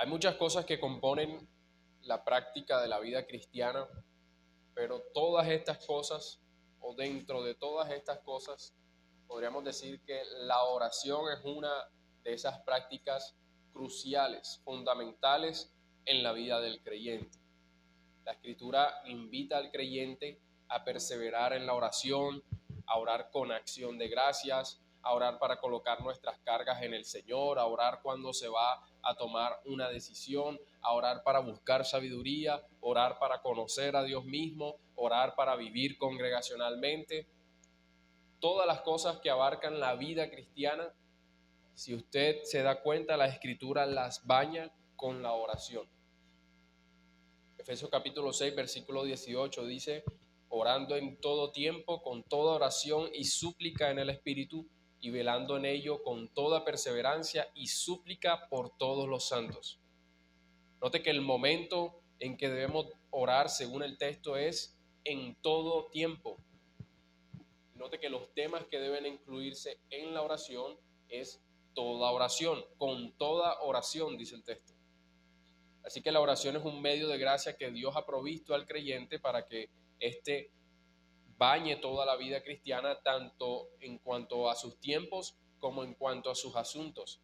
Hay muchas cosas que componen la práctica de la vida cristiana, pero todas estas cosas, o dentro de todas estas cosas, podríamos decir que la oración es una de esas prácticas cruciales, fundamentales en la vida del creyente. La Escritura invita al creyente a perseverar en la oración, a orar con acción de gracias, a orar para colocar nuestras cargas en el Señor, a orar cuando se va a tomar una decisión, a orar para buscar sabiduría, orar para conocer a Dios mismo, orar para vivir congregacionalmente. Todas las cosas que abarcan la vida cristiana, si usted se da cuenta, la Escritura las baña con la oración. Efesios capítulo 6, versículo 18 dice: orando en todo tiempo, con toda oración y súplica en el Espíritu, y velando en ello con toda perseverancia y súplica por todos los santos. Note que el momento en que debemos orar, según el texto, es en todo tiempo. Note que los temas que deben incluirse en la oración es toda oración, con toda oración, dice el texto. Así que la oración es un medio de gracia que Dios ha provisto al creyente para que éste bañe toda la vida cristiana, tanto en cuanto a sus tiempos como en cuanto a sus asuntos.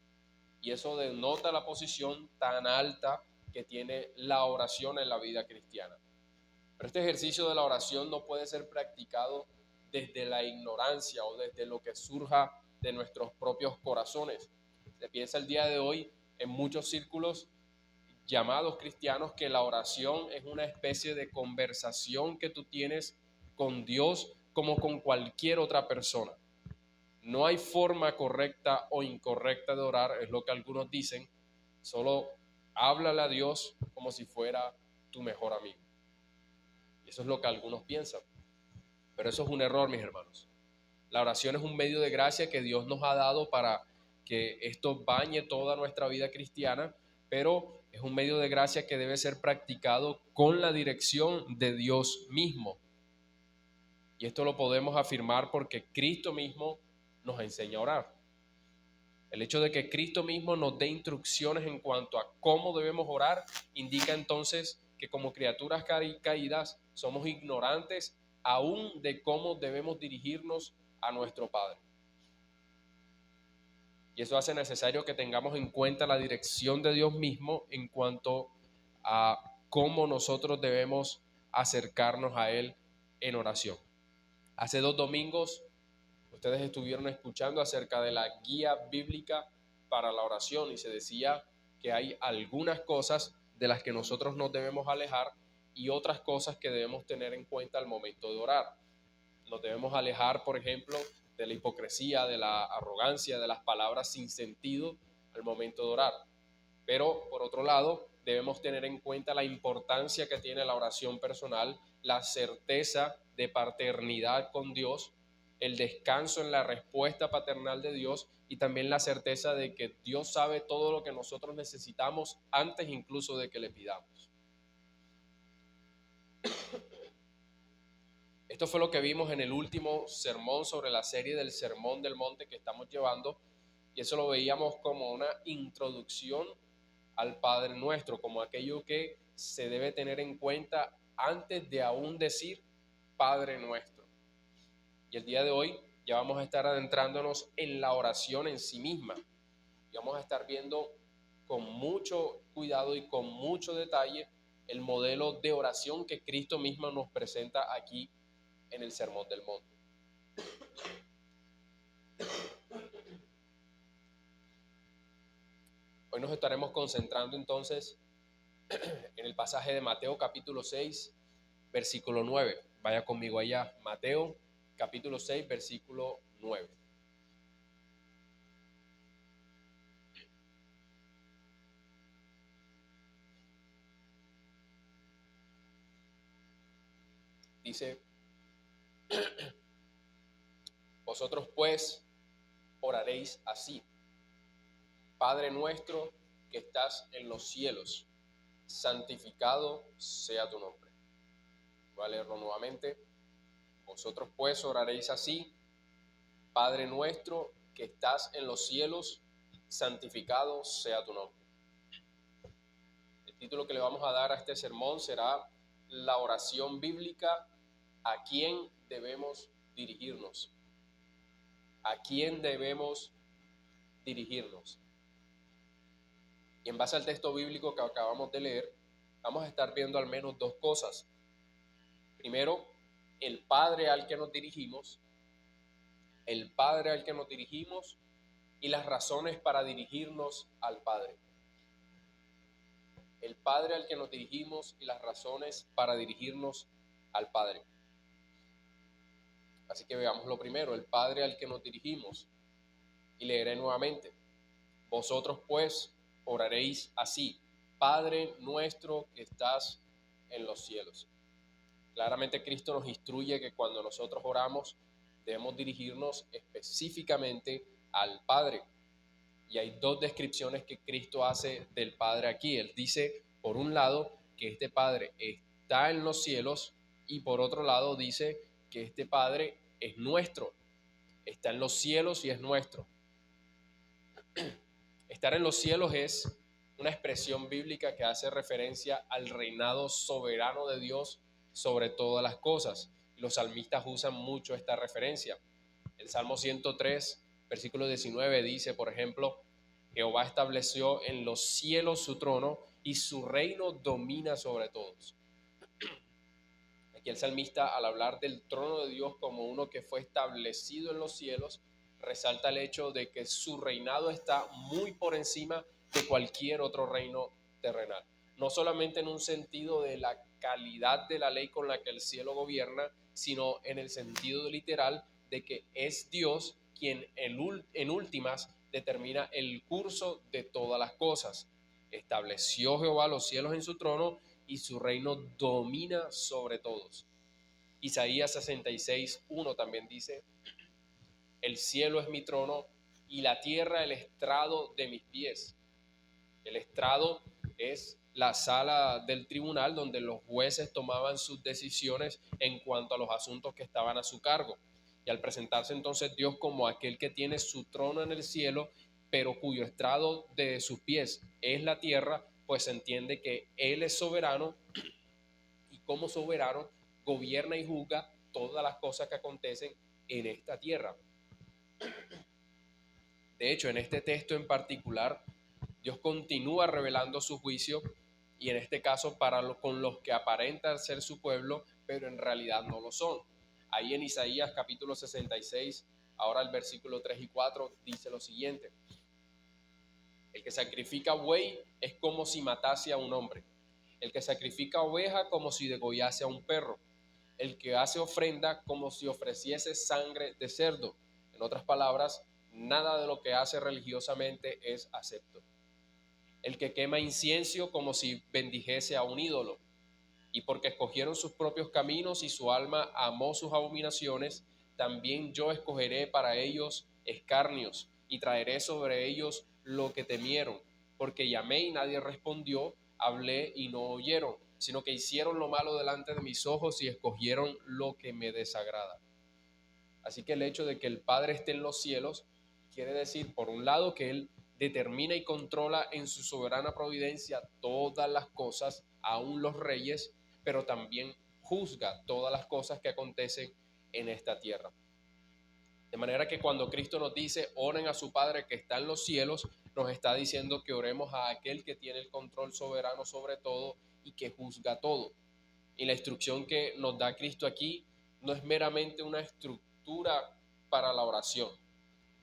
Y eso denota la posición tan alta que tiene la oración en la vida cristiana. Pero este ejercicio de la oración no puede ser practicado desde la ignorancia o desde lo que surja de nuestros propios corazones. Se piensa el día de hoy en muchos círculos llamados cristianos que la oración es una especie de conversación que tú tienes con Dios como con cualquier otra persona. No hay forma correcta o incorrecta de orar, es lo que algunos dicen. Solo háblale a Dios como si fuera tu mejor amigo. Y eso es lo que algunos piensan. Pero eso es un error, mis hermanos. La oración es un medio de gracia que Dios nos ha dado para que esto bañe toda nuestra vida cristiana, pero es un medio de gracia que debe ser practicado con la dirección de Dios mismo. Y esto lo podemos afirmar porque Cristo mismo nos enseña a orar. El hecho de que Cristo mismo nos dé instrucciones en cuanto a cómo debemos orar indica entonces que como criaturas caídas somos ignorantes aún de cómo debemos dirigirnos a nuestro Padre. Y eso hace necesario que tengamos en cuenta la dirección de Dios mismo en cuanto a cómo nosotros debemos acercarnos a Él en oración. Hace 2 domingos ustedes estuvieron escuchando acerca de la guía bíblica para la oración y se decía que hay algunas cosas de las que nosotros nos debemos alejar y otras cosas que debemos tener en cuenta al momento de orar. Nos debemos alejar, por ejemplo, de la hipocresía, de la arrogancia, de las palabras sin sentido al momento de orar. Pero, por otro lado, debemos tener en cuenta la importancia que tiene la oración personal, la certeza de paternidad con Dios, el descanso en la respuesta paternal de Dios y también la certeza de que Dios sabe todo lo que nosotros necesitamos antes incluso de que le pidamos. Esto fue lo que vimos en el último sermón sobre la serie del Sermón del Monte que estamos llevando, y eso lo veíamos como una introducción al Padre Nuestro, como aquello que se debe tener en cuenta antes de aún decir Padre Nuestro. Y el día de hoy ya vamos a estar adentrándonos en la oración en sí misma, y vamos a estar viendo con mucho cuidado y con mucho detalle el modelo de oración que Cristo mismo nos presenta aquí en el Sermón del Monte. Hoy nos estaremos concentrando entonces en el pasaje de Mateo capítulo 6, versículo 9. Vaya conmigo allá, Mateo capítulo 6, versículo 9. Dice: vosotros pues oraréis así: Padre nuestro que estás en los cielos, santificado sea tu nombre. Voy a leerlo nuevamente. Vosotros pues oraréis así: Padre nuestro que estás en los cielos, santificado sea tu nombre. título que le vamos a dar a este sermón será la oración bíblica. ¿A quién debemos dirigirnos? ¿A quién debemos dirigirnos? Y en base al texto bíblico que acabamos de leer, vamos a estar viendo al menos dos cosas. Primero, el Padre al que nos dirigimos, y las razones para dirigirnos al Padre. El Padre al que nos dirigimos y las razones para dirigirnos al Padre. Así que veamos lo primero, el Padre al que nos dirigimos. Y leeré nuevamente. Vosotros pues oraréis así: Padre nuestro que estás en los cielos. Claramente Cristo nos instruye que cuando nosotros oramos debemos dirigirnos específicamente al Padre. Y hay dos descripciones que Cristo hace del Padre aquí. Él dice, por un lado, que este Padre está en los cielos, y por otro lado dice que este Padre es nuestro. Está en los cielos y es nuestro. Estar en los cielos es una expresión bíblica que hace referencia al reinado soberano de Dios sobre todas las cosas. Los salmistas usan mucho esta referencia. El Salmo 103, versículo 19 dice, por ejemplo, Jehová estableció en los cielos su trono y su reino domina sobre todos. Aquí el salmista, al hablar del trono de Dios como uno que fue establecido en los cielos, resalta el hecho de que su reinado está muy por encima de cualquier otro reino terrenal. No solamente en un sentido de la calidad de la ley con la que el cielo gobierna, sino en el sentido literal de que es Dios quien en últimas determina el curso de todas las cosas. Estableció Jehová los cielos en su trono y su reino domina sobre todos. Isaías 66:1 también dice, el cielo es mi trono y la tierra el estrado de mis pies. El estrado es la sala del tribunal donde los jueces tomaban sus decisiones en cuanto a los asuntos que estaban a su cargo. Y al presentarse entonces Dios como aquel que tiene su trono en el cielo, pero cuyo estrado de sus pies es la tierra, pues se entiende que Él es soberano y como soberano gobierna y juzga todas las cosas que acontecen en esta tierra. De hecho, en este texto en particular, Dios continúa revelando su juicio, y en este caso con los que aparentan ser su pueblo, pero en realidad no lo son. Ahí en Isaías capítulo 66, ahora el versículo 3 y 4, dice lo siguiente: el que sacrifica buey es como si matase a un hombre, el que sacrifica oveja como si degollase a un perro, el que hace ofrenda como si ofreciese sangre de cerdo. En otras palabras, nada de lo que hace religiosamente es acepto. El que quema incienso como si bendijese a un ídolo. Y porque escogieron sus propios caminos y su alma amó sus abominaciones, también yo escogeré para ellos escarnios y traeré sobre ellos lo que temieron. Porque llamé y nadie respondió, hablé y no oyeron, sino que hicieron lo malo delante de mis ojos y escogieron lo que me desagrada. Así que el hecho de que el Padre esté en los cielos quiere decir, por un lado, que Él determina y controla en su soberana providencia todas las cosas, aún los reyes, pero también juzga todas las cosas que acontecen en esta tierra. De manera que cuando Cristo nos dice, oren a su Padre que está en los cielos, nos está diciendo que oremos a aquel que tiene el control soberano sobre todo y que juzga todo. Y la instrucción que nos da Cristo aquí no es meramente una estructura para la oración,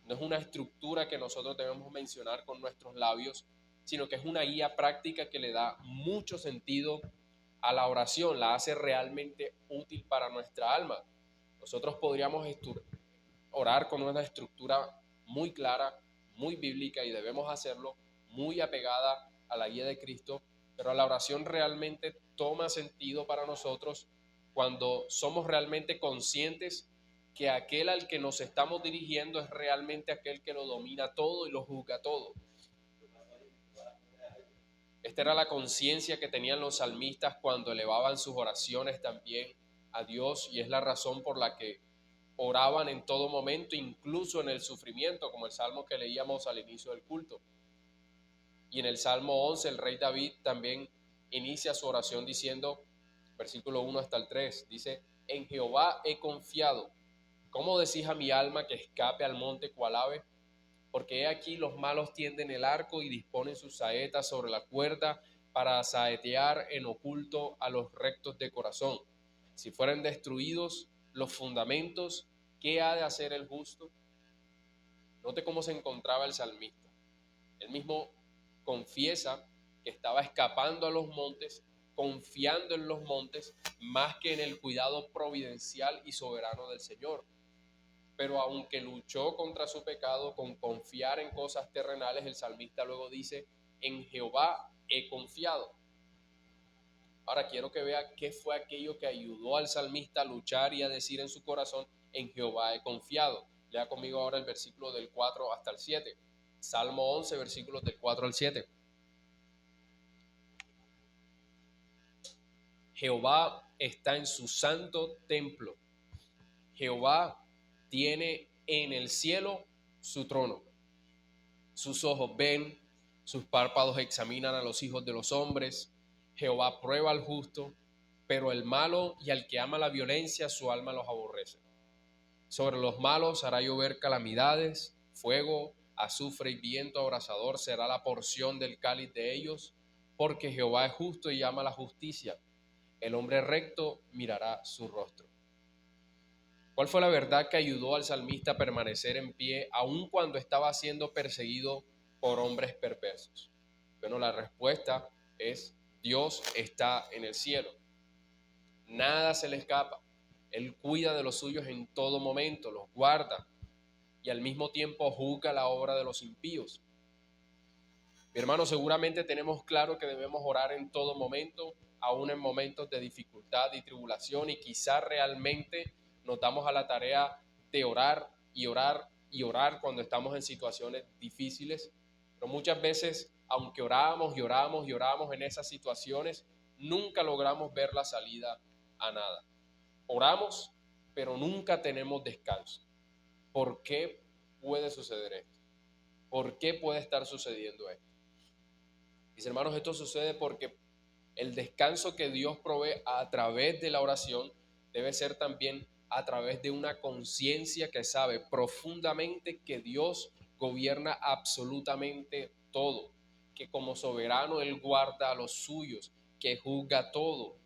no es una estructura que nosotros debemos mencionar con nuestros labios, sino que es una guía práctica que le da mucho sentido a la oración, la hace realmente útil para nuestra alma. Nosotros podríamos orar con una estructura muy clara, muy bíblica, y debemos hacerlo muy apegada a la guía de Cristo, pero la oración realmente toma sentido para nosotros cuando somos realmente conscientes que aquel al que nos estamos dirigiendo es realmente aquel que lo domina todo y lo juzga todo. Esta era la conciencia que tenían los salmistas cuando elevaban sus oraciones también a Dios, y es la razón por la que oraban en todo momento, incluso en el sufrimiento, como el salmo que leíamos al inicio del culto. Y en el Salmo 11 el rey David también inicia su oración diciendo, versículo 1 hasta el 3, dice, en Jehová he confiado. ¿Cómo decís a mi alma que escape al monte cual ave? Porque he aquí los malos tienden el arco y disponen sus saetas sobre la cuerda para saetear en oculto a los rectos de corazón. Si fueren destruidos los fundamentos, ¿qué ha de hacer el justo? Note cómo se encontraba el salmista. Él mismo confiesa que estaba escapando a los montes, confiando en los montes, más que en el cuidado providencial y soberano del Señor. Pero aunque luchó contra su pecado con confiar en cosas terrenales, el salmista luego dice, en Jehová he confiado. Ahora quiero que vea qué fue aquello que ayudó al salmista a luchar y a decir en su corazón, en Jehová he confiado. Lea conmigo ahora el versículo del 4 hasta el 7. Salmo 11, versículos del 4 al 7. Jehová está en su santo templo. Jehová tiene en el cielo su trono. Sus ojos ven, sus párpados examinan a los hijos de los hombres. Jehová prueba al justo, pero el malo y al que ama la violencia, su alma los aborrece. Sobre los malos hará llover calamidades, fuego, azufre y viento abrasador será la porción del cáliz de ellos, porque Jehová es justo y ama la justicia. El hombre recto mirará su rostro. ¿Cuál fue la verdad que ayudó al salmista a permanecer en pie aun cuando estaba siendo perseguido por hombres perversos? Bueno, la respuesta es Dios está en el cielo. Nada se le escapa. Él cuida de los suyos en todo momento, los guarda y al mismo tiempo juzga la obra de los impíos. Mi hermano, seguramente tenemos claro que debemos orar en todo momento, aún en momentos de dificultad y tribulación, y quizás realmente nos damos a la tarea de orar y orar y orar cuando estamos en situaciones difíciles, pero muchas veces, aunque oramos y oramos y oramos en esas situaciones, nunca logramos ver la salida a nada. Oramos, pero nunca tenemos descanso. ¿Por qué puede suceder esto? ¿Por qué puede estar sucediendo esto? Mis hermanos, esto sucede porque el descanso que Dios provee a través de la oración debe ser también a través de una conciencia que sabe profundamente que Dios gobierna absolutamente todo, que como soberano Él guarda a los suyos, que juzga todo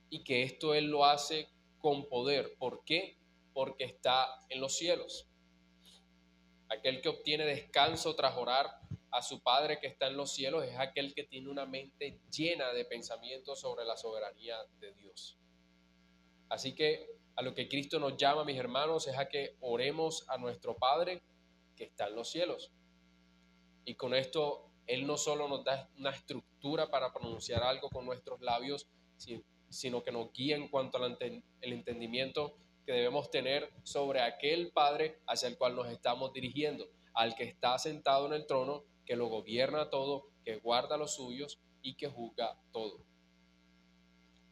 y que esto Él lo hace con poder. ¿Por qué? Porque está en los cielos. Aquel que obtiene descanso tras orar a su Padre que está en los cielos es aquel que tiene una mente llena de pensamientos sobre la soberanía de Dios. Así que a lo que Cristo nos llama, mis hermanos, es a que oremos a nuestro Padre que está en los cielos. Y con esto Él no solo nos da una estructura para pronunciar algo con nuestros labios, sino que nos guía en cuanto al entendimiento que debemos tener sobre aquel Padre hacia el cual nos estamos dirigiendo, al que está sentado en el trono, que lo gobierna todo, que guarda los suyos y que juzga todo.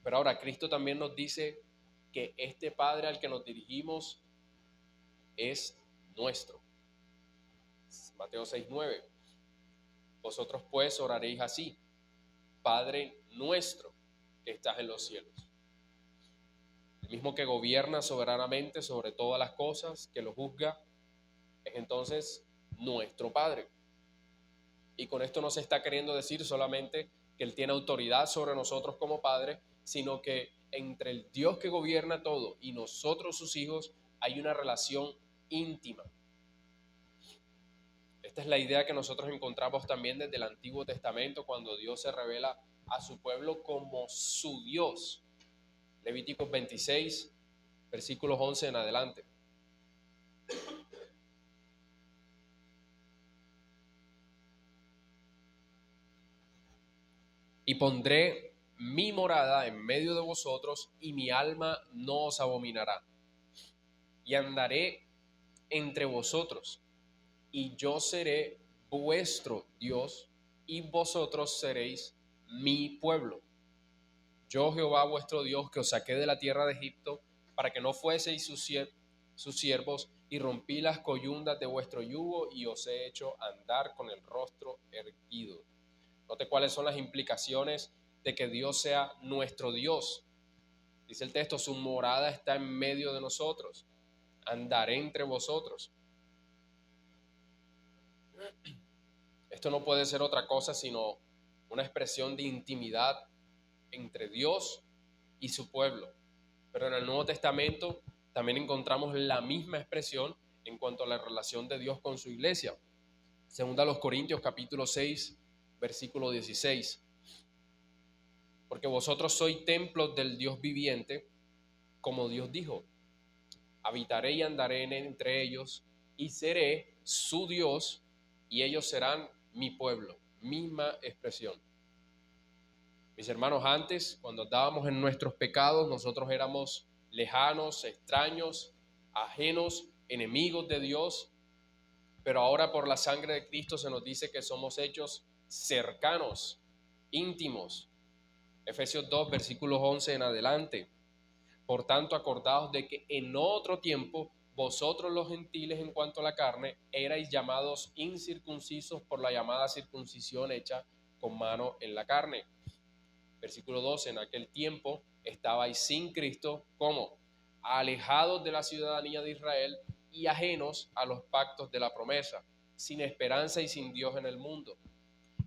Pero ahora Cristo también nos dice que este Padre al que nos dirigimos es nuestro. Mateo 6:9. Vosotros pues oraréis así: Padre nuestro que estás en los cielos. El mismo que gobierna soberanamente sobre todas las cosas, que lo juzga, es entonces nuestro Padre. Y con esto no se está queriendo decir solamente que Él tiene autoridad sobre nosotros como Padre, sino que entre el Dios que gobierna todo y nosotros sus hijos hay una relación íntima. Esta es la idea que nosotros encontramos también desde el Antiguo Testamento, cuando Dios se revela a su pueblo como su Dios. Levíticos 26, versículos 11 en adelante. Y pondré mi morada en medio de vosotros, y mi alma no os abominará. Y andaré entre vosotros, y yo seré vuestro Dios, y vosotros seréis mi pueblo. Yo, Jehová vuestro Dios, que os saqué de la tierra de Egipto, para que no fueseis sus siervos, y rompí las coyundas de vuestro yugo, y os he hecho andar con el rostro erguido. Note cuáles son las implicaciones de que Dios sea nuestro Dios. Dice el texto, su morada está en medio de nosotros, andaré entre vosotros. Esto no puede ser otra cosa sino una expresión de intimidad entre Dios y su pueblo. Pero en el Nuevo Testamento también encontramos la misma expresión en cuanto a la relación de Dios con su iglesia. Segunda a los Corintios capítulo 6, versículo 16. Porque vosotros sois templos del Dios viviente, como Dios dijo, habitaré y andaré entre ellos y seré su Dios y ellos serán mi pueblo. Misma expresión. Mis hermanos, antes, cuando andábamos en nuestros pecados, nosotros éramos lejanos, extraños, ajenos, enemigos de Dios, pero ahora por la sangre de Cristo se nos dice que somos hechos cercanos, íntimos. Efesios 2, versículos 11 en adelante. Por tanto, acordaos de que en otro tiempo vosotros los gentiles en cuanto a la carne erais llamados incircuncisos por la llamada circuncisión hecha con mano en la carne. Versículo 12, en aquel tiempo estabais sin Cristo, ¿cómo? Alejados de la ciudadanía de Israel y ajenos a los pactos de la promesa, sin esperanza y sin Dios en el mundo.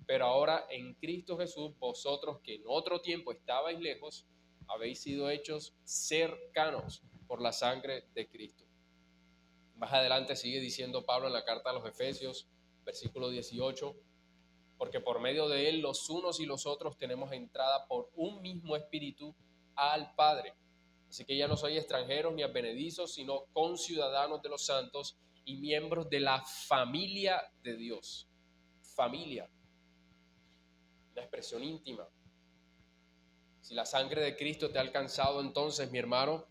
Pero ahora en Cristo Jesús, vosotros que en otro tiempo estabais lejos, habéis sido hechos cercanos por la sangre de Cristo. Más adelante sigue diciendo Pablo en la carta a los Efesios, versículo 18, porque por medio de él los unos y los otros tenemos entrada por un mismo espíritu al Padre. Así que ya no sois extranjeros ni advenedizos, sino conciudadanos de los santos y miembros de la familia de Dios. Familia, una expresión íntima. Si la sangre de Cristo te ha alcanzado, entonces, mi hermano,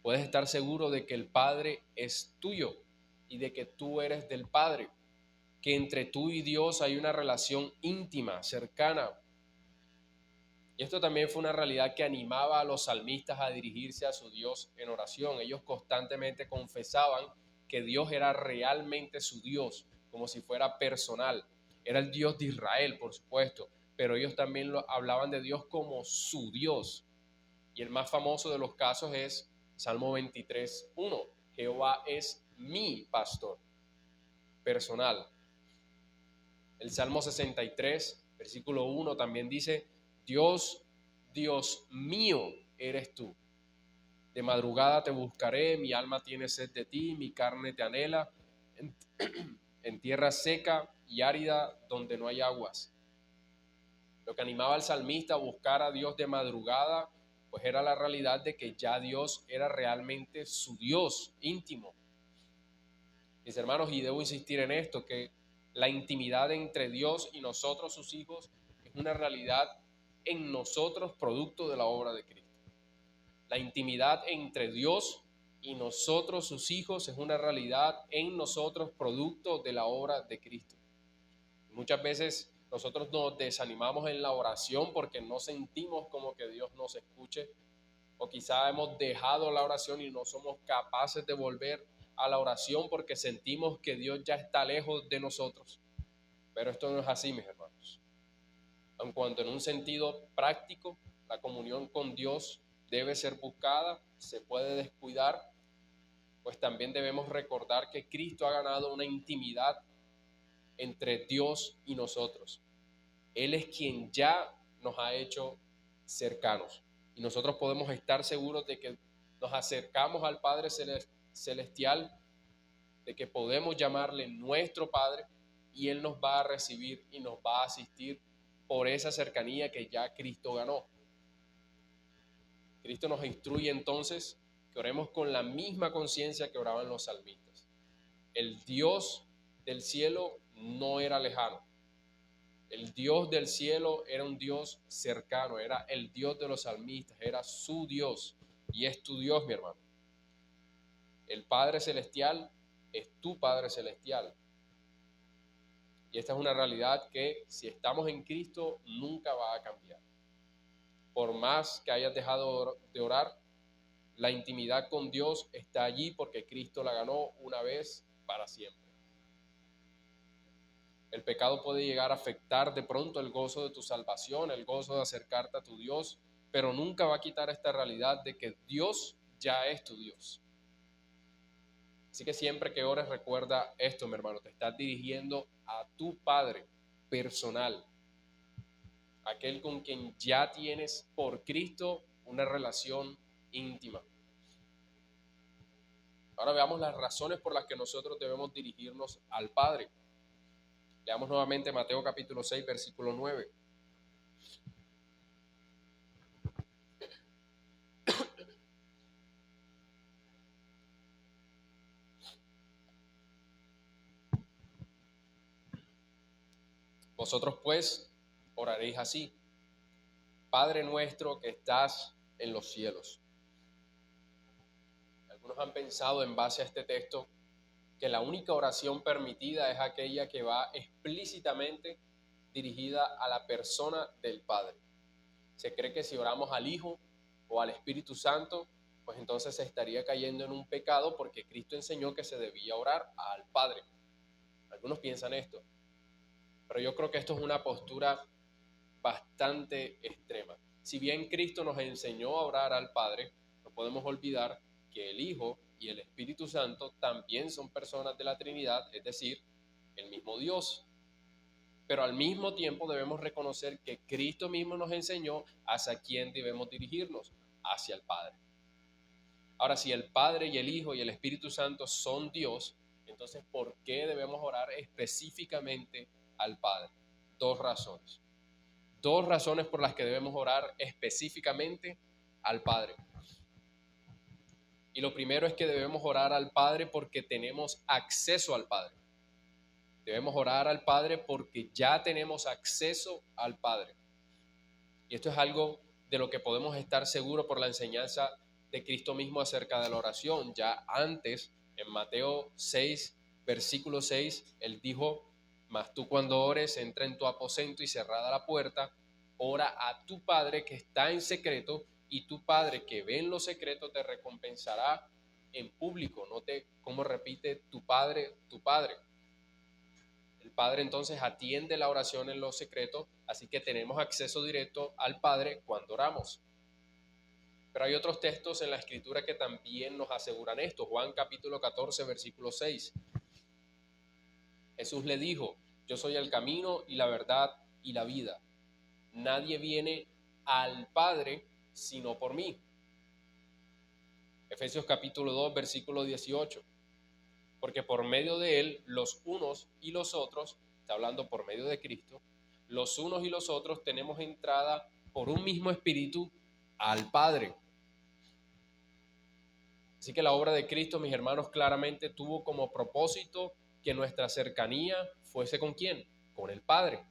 puedes estar seguro de que el Padre es tuyo y de que tú eres del Padre, que entre tú y Dios hay una relación íntima, cercana. Y esto también fue una realidad que animaba a los salmistas a dirigirse a su Dios en oración. Ellos constantemente confesaban que Dios era realmente su Dios, como si fuera personal. Era el Dios de Israel, por supuesto, pero ellos también hablaban de Dios como su Dios. Y el más famoso de los casos es Salmo 23:1. Jehová es mi pastor personal. El Salmo 63, versículo 1 también dice, Dios, Dios mío eres tú. De madrugada te buscaré, mi alma tiene sed de ti, mi carne te anhela, en tierra seca y árida donde no hay aguas. Lo que animaba al salmista a buscar a Dios de madrugada, pues era la realidad de que ya Dios era realmente su Dios íntimo. Mis hermanos, y debo insistir en esto, que la intimidad entre Dios y nosotros, sus hijos, es una realidad en nosotros producto de la obra de Cristo. La intimidad entre Dios y nosotros, sus hijos, es una realidad en nosotros producto de la obra de Cristo. Muchas veces nosotros nos desanimamos en la oración porque no sentimos como que Dios nos escuche, o quizá hemos dejado la oración y no somos capaces de volver a la oración porque sentimos que Dios ya está lejos de nosotros. Pero esto no es así, mis hermanos. En cuanto en un sentido práctico, la comunión con Dios debe ser buscada, se puede descuidar, pues también debemos recordar que Cristo ha ganado una intimidad entre Dios y nosotros. Él es quien ya nos ha hecho cercanos y nosotros podemos estar seguros de que nos acercamos al Padre Celestial, de que podemos llamarle nuestro Padre y Él nos va a recibir y nos va a asistir por esa cercanía que ya Cristo ganó. Cristo nos instruye entonces que oremos con la misma conciencia que oraban los salmistas. El Dios del cielo no era lejano. El Dios del cielo era un Dios cercano, era el Dios de los salmistas, era su Dios y es tu Dios, mi hermano. El Padre Celestial es tu Padre Celestial. Y esta es una realidad que si estamos en Cristo nunca va a cambiar. Por más que hayas dejado de orar, la intimidad con Dios está allí porque Cristo la ganó una vez para siempre. El pecado puede llegar a afectar de pronto el gozo de tu salvación, el gozo de acercarte a tu Dios, pero nunca va a quitar esta realidad de que Dios ya es tu Dios. Así que siempre que ores recuerda esto, mi hermano, te estás dirigiendo a tu Padre personal, aquel con quien ya tienes por Cristo una relación íntima. Ahora veamos las razones por las que nosotros debemos dirigirnos al Padre. Leamos nuevamente Mateo capítulo 6, versículo 9. Vosotros pues oraréis así: Padre nuestro que estás en los cielos. Algunos han pensado en base a este texto que la única oración permitida es aquella que va explícitamente dirigida a la persona del Padre. Se cree que si oramos al Hijo o al Espíritu Santo, pues entonces se estaría cayendo en un pecado porque Cristo enseñó que se debía orar al Padre. Algunos piensan esto, pero yo creo que esto es una postura bastante extrema. Si bien Cristo nos enseñó a orar al Padre, no podemos olvidar que el Hijo y el Espíritu Santo también son personas de la Trinidad, es decir, el mismo Dios. Pero al mismo tiempo debemos reconocer que Cristo mismo nos enseñó hacia quién debemos dirigirnos, hacia el Padre. Ahora, si el Padre y el Hijo y el Espíritu Santo son Dios, entonces ¿por qué debemos orar específicamente al Padre? Dos razones. Dos razones por las que debemos orar específicamente al Padre. Y lo primero es que debemos orar al Padre porque tenemos acceso al Padre. Debemos orar al Padre porque ya tenemos acceso al Padre. Y esto es algo de lo que podemos estar seguros por la enseñanza de Cristo mismo acerca de la oración. Ya antes, en Mateo 6, versículo 6, Él dijo: mas tú cuando ores, entra en tu aposento y cerrada la puerta, ora a tu Padre que está en secreto, y tu Padre que ve en lo secreto te recompensará en público. Note cómo repite tu Padre, tu Padre. El Padre entonces atiende la oración en lo secreto, así que tenemos acceso directo al Padre cuando oramos. Pero hay otros textos en la Escritura que también nos aseguran esto. Juan capítulo 14, versículo 6. Jesús le dijo: yo soy el camino y la verdad y la vida. Nadie viene al Padre sino por mí. Efesios capítulo 2, versículo 18. Porque por medio de él, los unos y los otros, está hablando por medio de Cristo, los unos y los otros tenemos entrada por un mismo espíritu al Padre. Así que la obra de Cristo, mis hermanos, claramente tuvo como propósito que nuestra cercanía fuese ¿con quién? Con el Padre.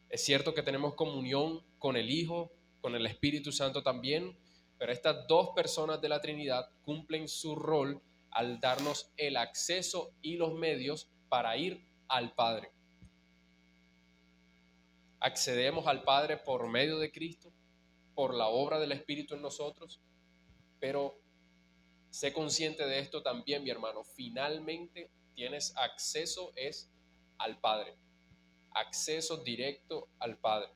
Es cierto que tenemos comunión con el Hijo, con el Espíritu Santo también, pero estas dos personas de la Trinidad cumplen su rol al darnos el acceso y los medios para ir al Padre. Accedemos al Padre por medio de Cristo, por la obra del Espíritu en nosotros, pero sé consciente de esto también, mi hermano. Finalmente tienes acceso es al Padre, acceso directo al Padre.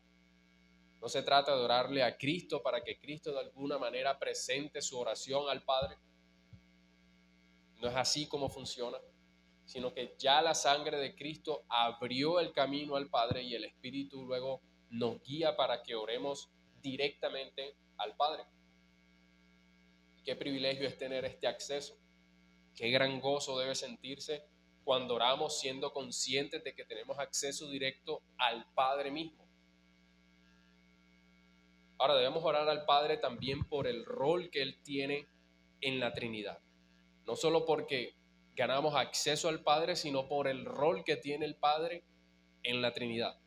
No se trata de orarle a Cristo para que Cristo de alguna manera presente su oración al Padre. No es así como funciona, sino que ya la sangre de Cristo abrió el camino al Padre y el Espíritu luego nos guía para que oremos directamente al Padre. Qué privilegio es tener este acceso. Qué gran gozo debe sentirse cuando oramos siendo conscientes de que tenemos acceso directo al Padre mismo. Ahora debemos orar al Padre también por el rol que Él tiene en la Trinidad. No solo porque ganamos acceso al Padre, sino por el rol que tiene el Padre en la Trinidad.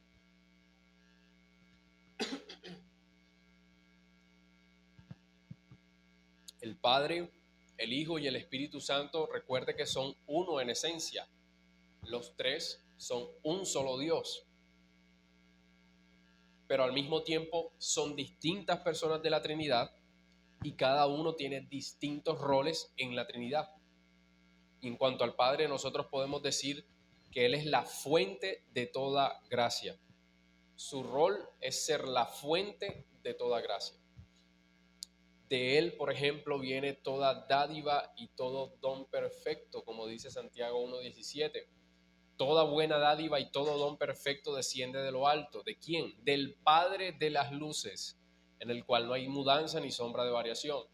El Padre, el Hijo y el Espíritu Santo, recuerde que son uno en esencia. Los tres son un solo Dios. Pero al mismo tiempo son distintas personas de la Trinidad y cada uno tiene distintos roles en la Trinidad. Y en cuanto al Padre, nosotros podemos decir que Él es la fuente de toda gracia. Su rol es ser la fuente de toda gracia. De Él, por ejemplo, viene toda dádiva y todo don perfecto, como dice Santiago 1:17. Toda buena dádiva y todo don perfecto desciende de lo alto. ¿De quién? Del Padre de las luces, en el cual no hay mudanza ni sombra de variación.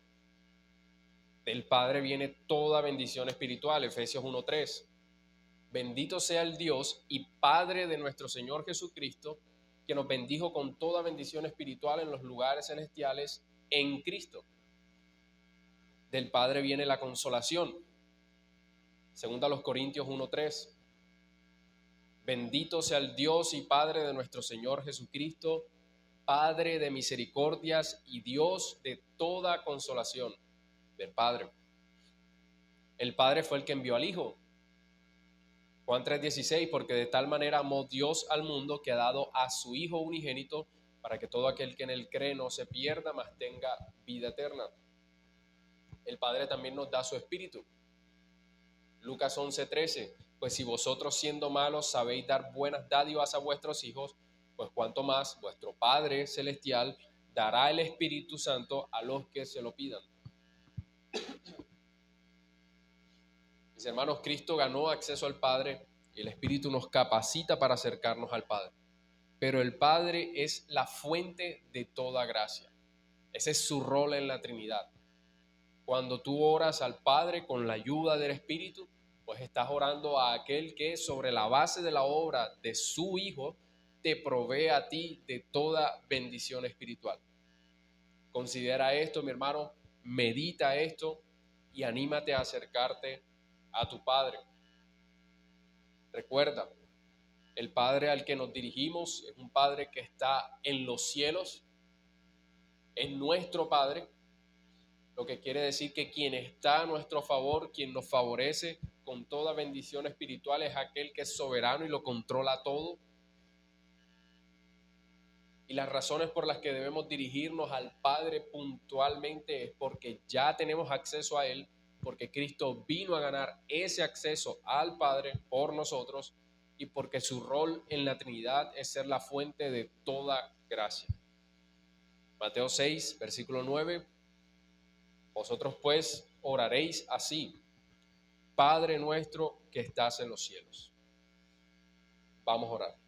Del Padre viene toda bendición espiritual, Efesios 1:3. Bendito sea el Dios y Padre de nuestro Señor Jesucristo, que nos bendijo con toda bendición espiritual en los lugares celestiales en Cristo. Del Padre viene la consolación, segunda a los Corintios 1:3. Bendito sea el Dios y Padre de nuestro Señor Jesucristo, Padre de misericordias y Dios de toda consolación. Del Padre. El Padre fue el que envió al Hijo. Juan 3:16, porque de tal manera amó Dios al mundo que ha dado a su Hijo unigénito para que todo aquel que en él cree no se pierda, mas tenga vida eterna. El Padre también nos da su Espíritu. Lucas 11:13, pues si vosotros siendo malos sabéis dar buenas dádivas a vuestros hijos, pues cuanto más vuestro Padre Celestial dará el Espíritu Santo a los que se lo pidan. Mis hermanos, Cristo ganó acceso al Padre y el Espíritu nos capacita para acercarnos al Padre. Pero el Padre es la fuente de toda gracia. Ese es su rol en la Trinidad. Cuando tú oras al Padre con la ayuda del Espíritu, pues estás orando a aquel que sobre la base de la obra de su Hijo te provee a ti de toda bendición espiritual. Considera esto, mi hermano, medita esto y anímate a acercarte a tu Padre. Recuerda, el Padre al que nos dirigimos es un Padre que está en los cielos, es nuestro Padre, lo que quiere decir que quien está a nuestro favor, quien nos favorece con toda bendición espiritual, es aquel que es soberano y lo controla todo. Y las razones por las que debemos dirigirnos al Padre puntualmente es porque ya tenemos acceso a Él, porque Cristo vino a ganar ese acceso al Padre por nosotros y porque su rol en la Trinidad es ser la fuente de toda gracia. Mateo 6, versículo 9. Vosotros pues oraréis así: Padre nuestro que estás en los cielos. Vamos a orar.